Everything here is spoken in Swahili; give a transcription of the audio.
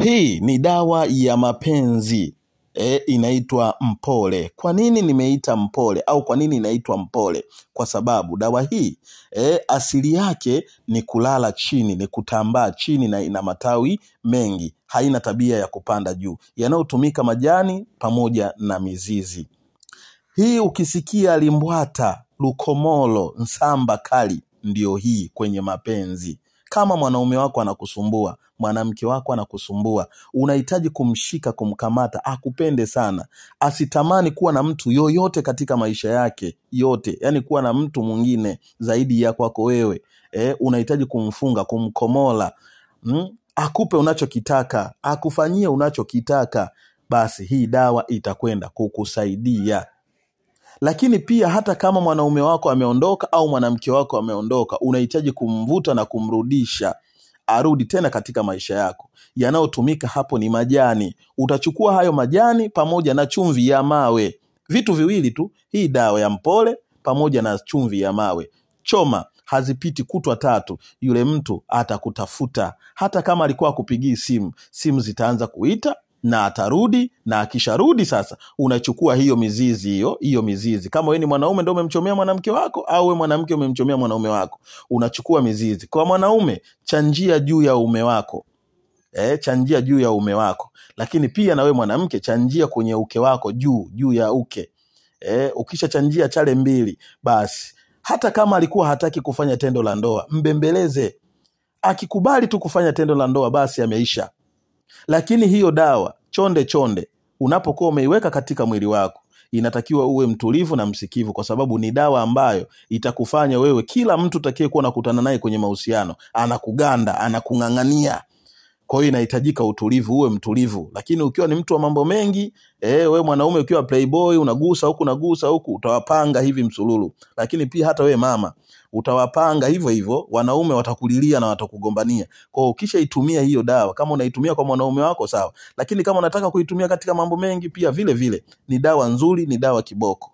Hii ni dawa ya mapenzi. Inaitwa Mpole. Kwa nini nimeita Mpole au kwa nini inaitwa Mpole? Kwa sababu dawa hii asili yake ni kulala chini, ni kutambaa chini na ina matawi mengi. Haina tabia ya kupanda juu. Yanayotumika majani pamoja na mizizi. Hii ukisikia limbwata, lukomolo, nsamba kali, ndio hii kwenye mapenzi. Kama mwanaume wako anakusumbua, mwanamke wako anakusumbua, unahitaji kumshika, kumkamata, akupende sana. Asitamani kuwa na mtu yoyote katika maisha yake yote, yani kuwa na mtu mwingine zaidi ya kwako wewe. Unahitaji kumfunga, kumkomola, akupe unachokitaka, akufanyie unachokitaka, basi hii dawa itakwenda kukusaidia. Lakini pia hata kama mwanaume wako ameondoka au mwanamke wako ameondoka, unahitaji kumvuta na kumrudisha arudi tena katika maisha yako. Yanayotumika hapo ni majani. Utachukua hayo majani pamoja na chumvi ya mawe. Vitu viwili tu, hii dawa ya Mpole pamoja na chumvi ya mawe. Choma, hazipiti kutwa 3, yule mtu atakutafuta. Hata kama alikuwa hakupigii simu zitaanza kuita na atarudi, na akisharudi sasa unachukua hiyo mizizi, hiyo mizizi. Kama wewe ni mwanaume ndio umemchomea mwanamke wako, au wewe mwanamke umemchomea mwanaume wako, unachukua mizizi. Kwa mwanaume, chanjia juu ya uume wako. Chanjia juu ya uume wako. Lakini pia na wewe mwanamke, chanjia kwenye uke wako, juu ya uke. Ukisha chanjia chale 2, basi hata kama alikuwa hataki kufanya tendo la ndoa, mbembeleze. Akikubali tu kufanya tendo la ndoa, basi ameisha. Lakini hiyo dawa chonde unapokuwa umeiweka katika mwili wako, inatakiwa uwe mtulivu na msikivu, kwa sababu ni dawa ambayo itakufanya wewe, kila mtu utakayekuwa unakutana naye kwenye mahusiano anakuganda, anakung'ang'ania. Kwa hiyo inahitajika utulivu, uwe mtulivu. Lakini ukiwa ni mtu wa mambo mengi, wewe mwanaume ukiwa playboy, unagusa huku, utawapanga hivi msululu. Lakini pia hata wewe mama, utawapanga hivyo, wanaume watakulilia na watakugombania. Kwa hiyo ukisha itumia hiyo dawa, kama unaitumia kwa mwanaume wako sawa, lakini kama unataka kuitumia katika mambo mengi pia vile vile, ni dawa nzuri, ni dawa kiboko.